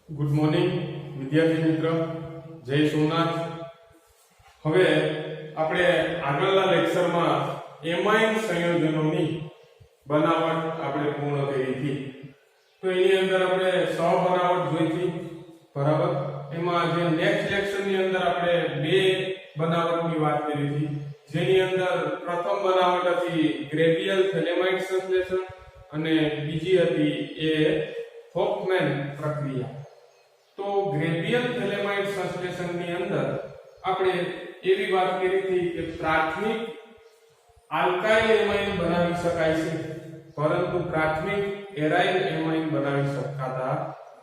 Good morning વિદ્યાર્થી મિત્ર, જય સોમનાથ. હવે આપણે આગળના લેક્ચરમાં એમાઇન સંયોજનોની બનાવટ આપણે પૂર્ણ કરી હતી. તો એની અંદર આપણે સહબનાવટ જોઈ હતી, બરાબર. એમાં જે નેક્સ્ટ લેક્ચરની અંદર આપણે બે બનાવટની વાત કરી હતી, જેની અંદર પ્રથમ બનાવટ હતી ગ્રેડિયલ થેલેમાઇટ સંશ્લેષણ અને બીજી હતી એ હોફમેન પ્રક્રિયા. તો ગ્રેડિયલ થેલેમાઇટ સંશ્લેષણની અંદર આપણે એવી વાત કરી હતી કે પ્રાથમિક આલ્કાઇલ એમાઇન બનાવી શકાય છે, પરંતુ પ્રાથમિક એરાઇલ એમાઇન બનાવી શકાતા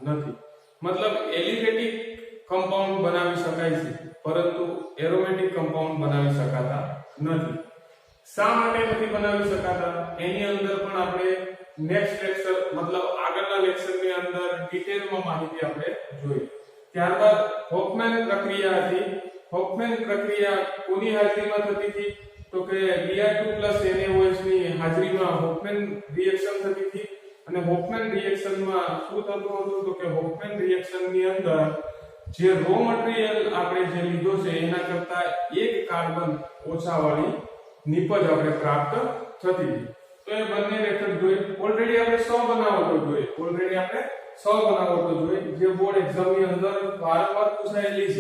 નથી. મતલબ એલિફેટિક કમ્પાઉન્ડ બનાવી શકાય છે, પરંતુ એરોમેટિક કમ્પાઉન્ડ બનાવી શકાતા નથી. શા માટે નથી બનાવી શકાતા એની અંદર પણ આપણે નેક્સ્ટ લેક્ચર મતલબ આગળના લેક્ચરની અંદર ડિટેલમાં માહિતી આપણે જોઈ. ત્યારબાદ હોફમેન પ્રક્રિયા હતી. હોફમેન પ્રક્રિયા કોની હાજરીમાં થતી હતી? તો કે Br2 NaOH ની હાજરીમાં હોફમેન રિએક્શન થતી હતી. અને હોફમેન રિએક્શનમાં શું થતું હતું? તો કે હોફમેન રિએક્શનની અંદર જે રો મટીરીયલ આપણે જે લીધો છે એના કરતા એક કાર્બન ઓછા વાળી નિપજ આપણે પ્રાપ્ત થતી હતી. તો એ બંને મેથડ જોઈ. ઓલરેડી આપણે 100 બનાવટો જોઈ. જે બોર્ડ એક્ઝામની અંદર વારંવાર પૂછાયેલી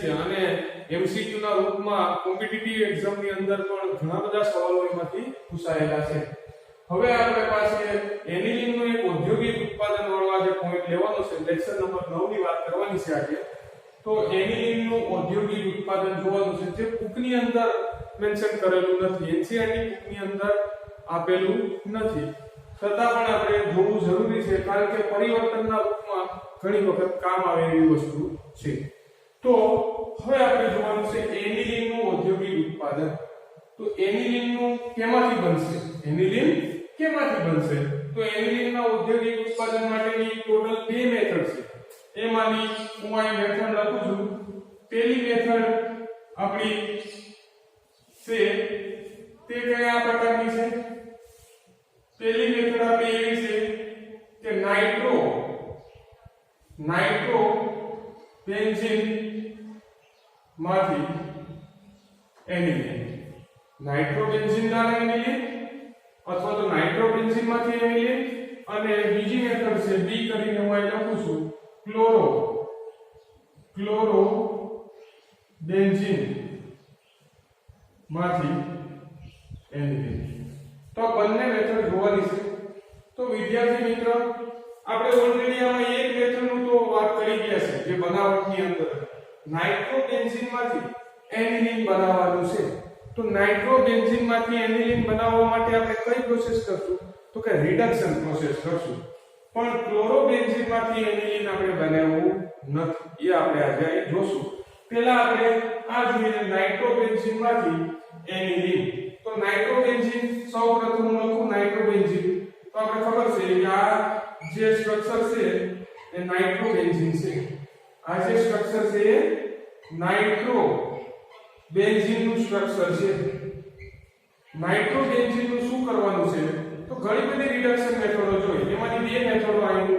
છે. અને MCQ ના રૂપમાં કોમ્પિટિટિવ એક્ઝામની અંદર પણ ઘણા બધા સવાલો એમાંથી પૂછાયેલા છે. હવે આપણે પાસે એનિલિન નું એક ઔદ્યોગિક ઉત્પાદન વાળો જે પોઈન્ટ લેવાનો છે, લેક્ચર નંબર 9 ની વાત કરવાની છે આજે. તો એનિલિન નું ઔદ્યોગિક ઉત્પાદન જોવાનું છે, જે બુકની અંદર મેન્શન કરેલું નથી, એનસીઈઆરટી બુકની અંદર આપેલું નથી. છતાં પણ આપણે જોવું જરૂરી છે, કારણ કે પરિવર્તનના રૂપમાં ઘણી વખત કામ આવે એવી વસ્તુ છે. તો હવે આપણે જોવાનું છે એનિલિન નું ઔદ્યોગિક ઉત્પાદન. તો એનિલિન નું કેમાંથી બનશે? તો એનિલિન ના ઔદ્યોગિક ઉત્પાદન માટેની ટોટલ 2 મેથડ છે. એમાંની હું અહીં મેથડ લખું છું. પહેલી મેથડ આપણી છે તે કયા પ્રકારની છે? પહેલી મેથડ આપણી એવી છે કે નાઇટ્રો બેન્ઝીન માંથી એનિલિન, નાઇટ્રોબેન્ઝીન દ્વારા એનિલિન અથવા તો નાઇટ્રોબેન્ઝીન માંથી એનિલિન. અને બીજી મેથડ છે બી કરીને હું અહીં લખું છું ક્લોરો બેન્ઝીન માંથી એનિલિન. તો બંને મેથડ જોવાની છે. તો વિદ્યાર્થી મિત્ર, આપણે ઓલરેડી આમાં એક મેથડનું તો વાત કરી ગયા છે, જે બનાવટની અંદર નાઇટ્રોબેન્ઝીન માંથી એનિલિન બનાવવાનું છે. તો નાઇટ્રોબેન્ઝીન માંથી એનિલિન બનાવવા માટે આપણે કઈ પ્રોસેસ કરશું? તો કે રિડક્શન પ્રોસેસ કરશું. પણ ક્લોરોબેન્ઝીન માંથી એનિલિન આપણે બનાવવું નથી, એ આપણે આજે જોશું. પહેલા આપણે આ જોઈએ નાઇટ્રોબેન્ઝીન માંથી એનિલિન. તો નાઇટ્રોબેન્ઝીન સૌપ્રથમ હું લખું નાઇટ્રોબેન્ઝીન. તો આપણે ખબર છે કે આ જે સ્ટ્રક્ચર છે એ નાઇટ્રોબેન્ઝીન છે. આ જે સ્ટ્રક્ચર છે એ નાઇટ્રોબેન્ઝીન નું સ્ટ્રક્ચર છે. નાઇટ્રોબેન્ઝીન નું શું કરવાનું છે? તો ઘણી બધી રિડક્શન મેથડો જોઈ. એમાંથી બે મેથડો અહીં હું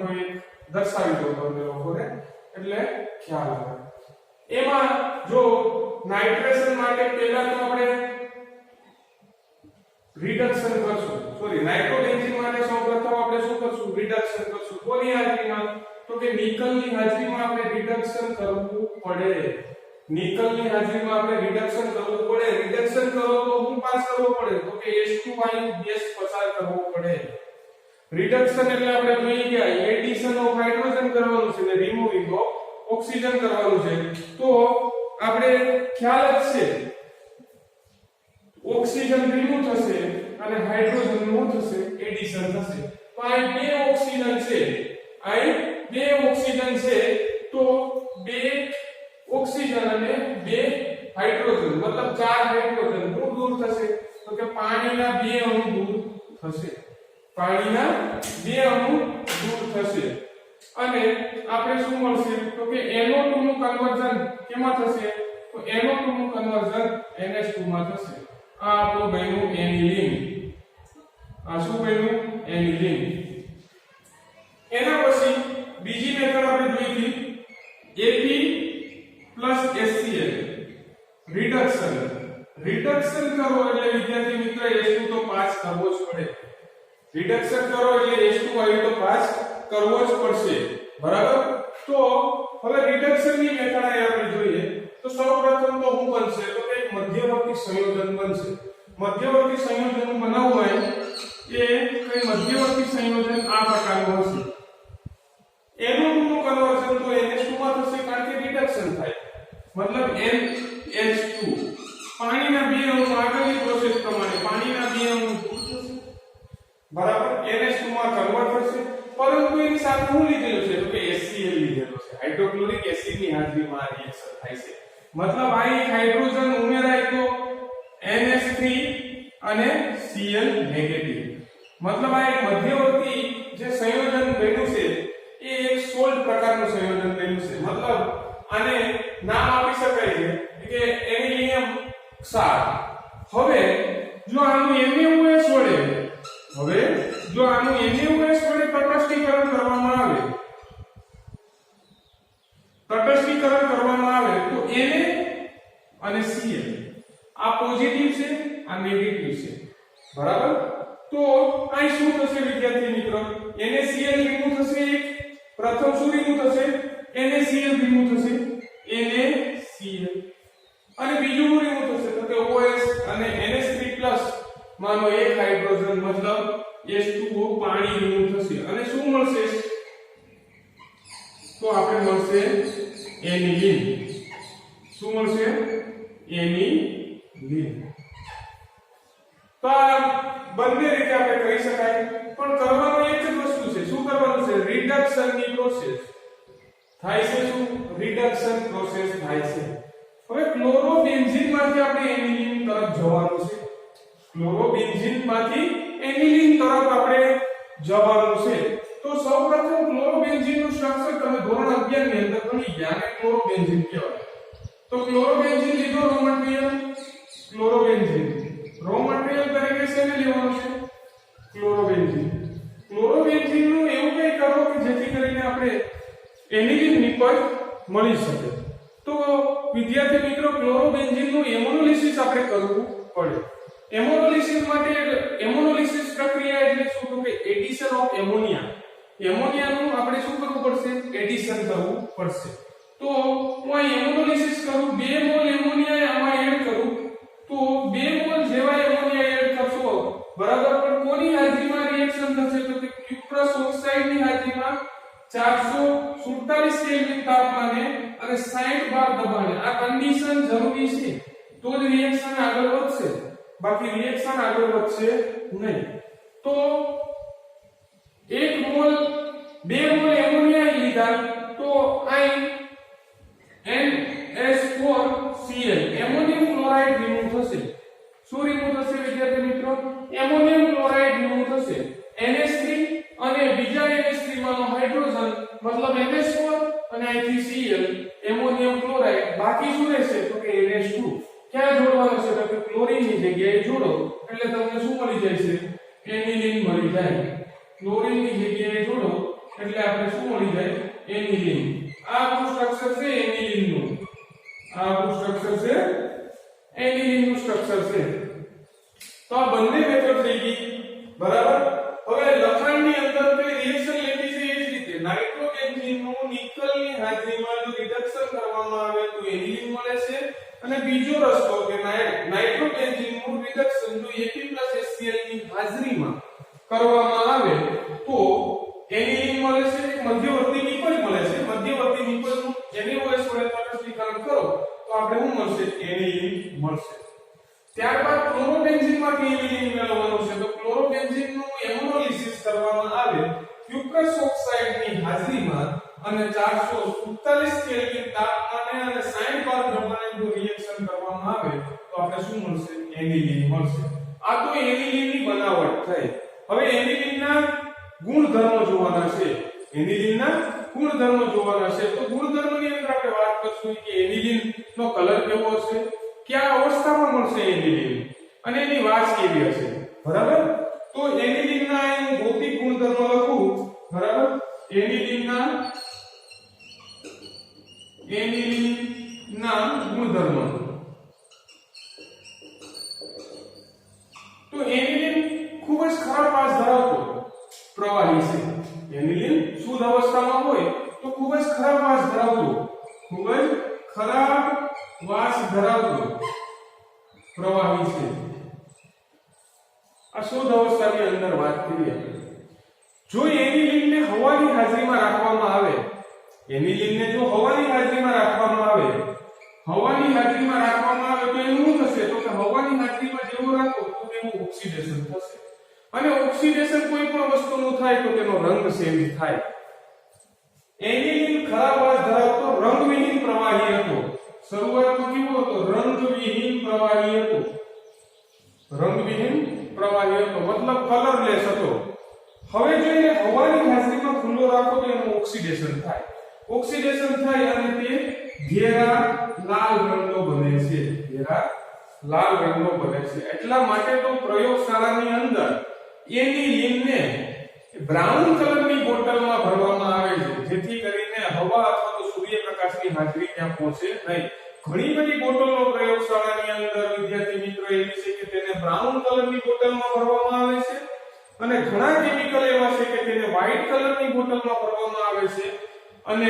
દર્શાવી દઉં તમને લોકોને, એટલે ખ્યાલ આવે. એમાં જો નાઇટ્રેશન માટે પહેલા તો આપણે રિડક્શન કરશું. નાઇટ્રોબેન્ઝીન માટે સૌપ્રથમ આપણે શું કરશું? રિડક્શન કરશું. કોની હાજરીમાં? તો કે નિકલની હાજરીમાં આપણે રિડક્શન કરવું પડે. રિડક્શન કરો તો શું પાસ કરવો પડે? તો કે H2 વાયુ ગેસ પસાર કરવો પડે. રિડક્શન એટલે આપણે જોઈ ગયા એડિશન ઓફ હાઇડ્રોજન કરવાનું છે ને રિમૂવિંગ ઓફ ઓક્સિજન કરવાનું છે. તો આપણે ખ્યાલ જ છે, ઓક્સિજન રિમૂવ થશે અને હાઇડ્રોજન નું થશે, એડિશન થશે. તો અહીં બે ઓક્સિજન છે. તો બે ઓક્સિજન અને બે હાઇડ્રોજન મતલબ 4 હાઇડ્રોજન દૂર થશે. તો કે પાણીના 2 અણુ દૂર થશે. અને આપણે શું મળશે? તો કે NO2 નું કન્વર્ઝન કેમાં થશે? તો NO2 નું કન્વર્ઝન NH2 માં થશે. આ આપણું બન્યું એનિલિન. આ શું બન્યું? એનિલિન. કરવો જ પડે. રિડક્શન કરો એટલે H2 આવી તો પાસ કરવો જ પડશે. બરાબર? તો હવે રિડક્શન ની મેથડ આપણે જોઈએ તો સૌપ્રથમ તો શું બનશે તો એક મધ્યવર્તી સંયોજન બનશે. મધ્યવર્તી સંયોજન બનાવવું હોય એ કઈ મધ્યવર્તી સંયોજન આ પ્રકારનું હશે. NO2 નું કન્વર્ઝન તો NH2 માં થશે કારણ કે રિડક્શન થાય. મતલબ NH2 પાણીના બે અણુ આગળની પ્રોસેસ પ્રમાણે પાણીના બે અણુ દૂર થશે. બરાબર? NH2 માં કન્વર્ટ થશે. પરંતુ એની સાથે શું લીધેલું છે તો કે HCl લીધેલું છે. હાઇડ્રોક્લોરિક એસિડ ની હાજરીમાં આ રિએક્શન થાય છે. મતલબ આ એક હાઇડ્રોજન ઉમેરાય તો NH3 અને Cl નેગેટિવ. મતલબ આ એક મધ્યવર્તી જે સંયોજન બન્યું છે એ એક સોલ્ટ પ્રકારનું સંયોજન બન્યું છે. મતલબ આને નામ આપી શકાય છે કે એનિલિયમ ક્ષાર. હવે જો આનું NaOH વડે તટસ્થીકરણ કરવામાં આવે તો Na અને Cl આ પોઝિટિવ છે આ નેગેટિવ છે. બરાબર? તો અહીં શું થશે વિદ્યાર્થી મિત્રો NaCl રિમૂવ થશે. પ્રથમ શું રિમૂવ થશે NaCl રિમૂવ થશે NaCl અને બીજું શું રિમૂવ થશે તો કે OH અને NH3+ માનો એક હાઇડ્રોજન મતલબ H2O પાણી રિમૂવ થશે અને શું મળશે તો આપણે મળશે એનિલિન. શું મળશે એનિલિન. તો આ બંને રીતે આપણે કરી શકાય પણ કરવાનું એક જ વસ્તુ છે. શું કરવાનું છે રિડક્શન ની પ્રોસેસ થાય છે. શું રિડક્શન પ્રોસેસ થાય છે. હવે ક્લોરોબેન્ઝીન માંથી આપણે એનિલિન તરફ જવાનું છે. ક્લોરોબેન્ઝીન માંથી એનિલિન તરફ આપણે જવાનું છે. તો સૌપ્રથમ ક્લોરોબેન્ઝીન નું સ્ટ્રક્ચર તમે ધોરણ 11 ની અંદર ભણી ગયા કે ક્લોરોબેન્ઝીન કહેવાય. તો ક્લોરોબેન્ઝીન લીધો રો મટીરીયલ ક્લોરોબેન્ઝીન રો મટીરીયલ તરીકે શેને લેવાનું છે ક્લોરોબેન્ઝીન. ક્લોરોબેન્ઝીન નું એવું કંઈ કરો કે જેથી કરીને આપણે એનિલિન નિપજ મળી શકે. તો વિદ્યાર્થી મિત્રો ક્લોરોબેન્ઝીન નું એમોનોલિસિસ આપણે કરવું પડે. એમોનોલિસિસ પ્રક્રિયા એટલે શું તો કે એડિશન ઓફ એમોનિયા. એમોનિયાનું આપણે શું કરવું પડશે એડિશન કરવું પડશે. તો હું અહીં એમોનોલિસિસ કરું 2 મોલ એમોનિયા આમાં એડ કરું તો 2 મોલ જેવા એમોનિયા એડ કરશો બરાબર. પણ કોની હાજરીમાં રિએક્શન થશે તો કે ક્યુપ્રસ ઓક્સાઇડ ની હાજરીમાં 447 કેલ્વિન તાપમાને અને 60 બાર દબાણે. આ કન્ડિશન જરૂરી છે તો જ રિએક્શન આગળ વધશે. બાકી રિએક્શન આગળ વધશે નહીં. તો 1 મોલ 2 મોલ એમોનિયા લીધા તો અહીં NH4Cl એમોનિયમ ક્લોરાઇડ રિમૂવ થશે. શું રિમૂવ થશે વિદ્યાર્થી મિત્રો એમોનિયમ ક્લોરાઇડ રિમૂવ થશે. NH3 અને બીજા NH3 માંનો હાઇડ્રોજન મતલબ NH4 અને અહીંથી Cl એમોનિયમ ક્લોરાઇડ. બાકી શું રહેશે તો કે NH2. ક્યાં જોડવાનું છે તો કે ક્લોરીન ની જગ્યાએ જોડો એટલે તમને શું મળી જાય છે એનિલિન મળી જાય. ક્લોરીન ની જગ્યાએ જોડો એટલે આપણે શું મળી જાય એનિલિન. આ આપણું સ્ટ્રક્ચર છે એનિલિન નું. આ આપણું સ્ટ્રક્ચર છે એનિલિન નું સ્ટ્રક્ચર છે. તો આ બંને મેથડ થઈ ગઈ. બરાબર? હવે લખાણની અંદર કોઈ રિએક્શન લેતી છે એ જ રીતે નાઇટ્રોબેન્ઝીન નું નિકલની હાજરીમાં જો રિડક્શન કરવામાં આવે તો એનિલિન મળે છે. અને બીજો રસ્તો કે નાઇટ્રોબેન્ઝીન નું રિડક્શન જો Ap+HCl ની હાજરીમાં કરવામાં આવે તો એનિલિન મળે છે. એક મધ્યવર્તી નિપજ મળે છે. મધ્યવર્તી નિપજનું NaOH વડે તટસ્થીકરણ કરો તો આપણે શું મળશે એનિલિન મળશે. ત્યારબાદ ક્લોરોબેન્ઝીન માંથી એનિલિન મેળવવાનું છે. તો ક્લોરોબેન્ઝીન નું એમોનોલિસિસ કરવામાં આવે ક્યુપ્રસ ઓક્સાઇડ ની હાજરીમાં અને 447 કેલ્વિન તાપમાને અને 60 બાર દબાણે જો રિએક્શન કરવામાં આવે તો આપણે શું મળશે એનિલિન મળશે. આ તો એનિલિન ની બનાવટ થઈ. હવે એનિલિન ના ગુણધર્મો જોવાના છે. એનિલિન ના ગુણધર્મો જોવાના છે. તો ગુણધર્મની અંદર આપણે વાત કરશું કે એનિલિન નો કલર કેવો હશે, કયા અવસ્થામાં મળશે એનિલિન અને એની વાસ કેવી હશે. બરાબર? તો એનિલિન ના હું ભૌતિક ગુણધર્મો લખું. બરાબર? એનિલિન ના ગુણધર્મો. તો એનિલિન ખૂબ જ ખરાબ વાસ ધરાવતો પ્રવાહી છે. એનિલિન શુદ્ધ અવસ્થામાં હોય તો ખૂબ જ ખરાબ વાસ ધરાવતો, ખૂબ જ ખરાબ વાસ ધરાવતો પ્રવાહી છે. આ શુદ્ધ અવસ્થાની અંદર વાત કરીએ. જો એનિલિનને હવાની હાજરીમાં રાખવામાં આવે, એનિલિનને જો હવાની હાજરીમાં રાખવામાં આવે, હવાની હાજરીમાં રાખવામાં આવે તો એનું શું થશે? તો કે હવાની હાજરીમાં જેવું રાખો તો તેનું ઓક્સિડેશન થશે. અને ઓક્સિડેશન કોઈ પણ વસ્તુનું થાય તો તેનો રંગ ચેન્જ થાય. એનિલિન ખરાબ વાસ ધરાવતો રંગવિહીન પ્રવાહી હતો. શરૂઆતમાં કેવો હતો? રંગવિહીન પ્રવાહી હતો. રંગવિહીન પ્રવાહી હતો મતલબ કલરલેસ હતો. હવે જો એને હવાની હાજરીમાં ખુલ્લો રાખો તો એનું ઓક્સિડેશન થાય. ઓક્સિડેશન થાય અને તે ઘેરા લાલ રંગનો બને છે. ઘેરા લાલ રંગનો બને છે. એટલા માટે તો પ્રયોગશાળાની અંદર એનિલિનને બ્રાઉન કલરની બોટલમાં ભરવામાં આવે છે, જેથી કરીને હવા અથવા તો સૂર્યપ્રકાશની હાજરી ત્યાં પહોંચે નહીં. ઘણી બધી બોટલો પ્રયોગશાળાની અંદર વિદ્યાર્થી મિત્રો એવી છે કે તેને બ્રાઉન કલરની બોટલમાં ભરવામાં આવે છે અને ઘણા કેમિકલ એવા છે કે તેને વ્હાઇટ કલરની બોટલમાં ભરવામાં આવે છે અને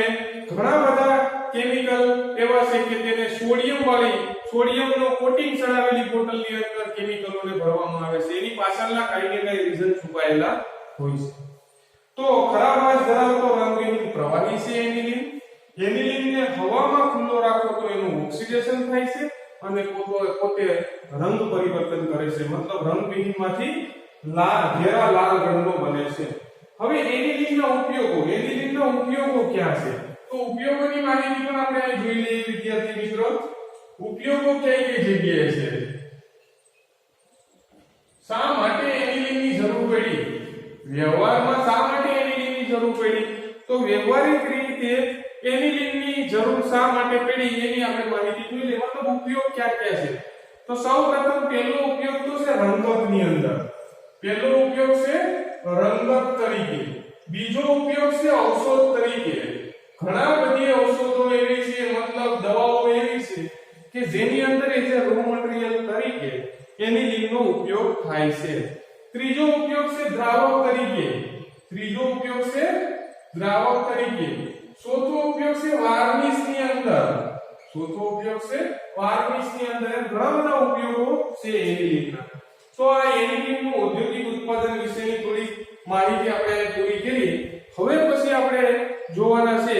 ઘણા બધા કેમિકલ એવા છે કે તેને સોડિયમનો કોટિંગ ચડાવેલી બોટલની અંદર કેમિકલોને ભરવામાં આવે છે. એની પાછળના કઈ ને કઈ રીઝન છુપાયેલા હોય છે. તો ખરાબ વાસ ધરાવતો રંગવિહીન પ્રવાહી છે એનિલિન. એનિલિનને હવામાં ખુલ્લો રાખો તો એનું ઓક્સિડેશન થાય છે અને પોતે રંગ પરિવર્તન કરે છે, મતલબ રંગવિહીનમાંથી ઘેરા લાલ રંગનો બને છે. હવે એનિલિનના ઉપયોગો ક્યાં છે? તો ઉપયોગોની માહિતી પણ આપણે અહીં જોઈ લઈએ વિદ્યાર્થી મિત્રો. ઉપયોગો કઈ જગ્યાએ છે? શા માટે એનિલિનની જરૂર પડી? વ્યવહારમાં શા માટે એનિલિનની જરૂર પડી? તો વ્યવહારિક રીતે એનિલિનની જરૂર શા માટે પડી એની આપણે માહિતી જોઈ લઈએ. મતલબ ઉપયોગ ક્યાં ક્યાં છે? તો સૌપ્રથમ પહેલો ઉપયોગ તો છે રંગતની અંદર. પહેલો ઉપયોગ છે રંગત તરીકે. બીજો ઉપયોગ છે ઔષધ તરીકે. ઘણા બધી ઔષધો એવી છે, મતલબ દવાઓ એવી છે કે જેની અંદર એ જે રો મટીરીયલ તરીકે એનિલિનનો ઉપયોગ થાય છે. ત્રીજો ઉપયોગ છે દ્રાવક તરીકે. ચોથો ઉપયોગ છે વાર્નિશની અંદર. ઘણા બધા ઉપયોગો છે એનિલિનના. તો આ એનિલિનનું ઔદ્યોગિક ઉત્પાદન વિશેની થોડી માહિતી આપણે પૂરી કરી. હવે પછી આપણે જોવાના છે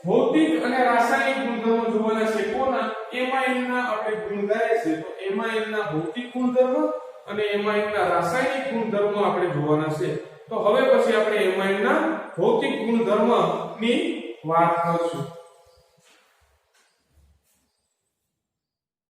ભૌતિક અને રાસાયણિક ગુણધર્મો જોવાના છે. કોના? એમાઇનના આપણે ગુણધર્મો છે. તો એમાઇનના ભૌતિક ગુણધર્મો અને એમાઇનના રાસાયણિક ગુણધર્મો આપણે જોવાના છે. તો હવે પછી આપણે એમાઇનના ભૌતિક ગુણધર્મની વાત કરશું.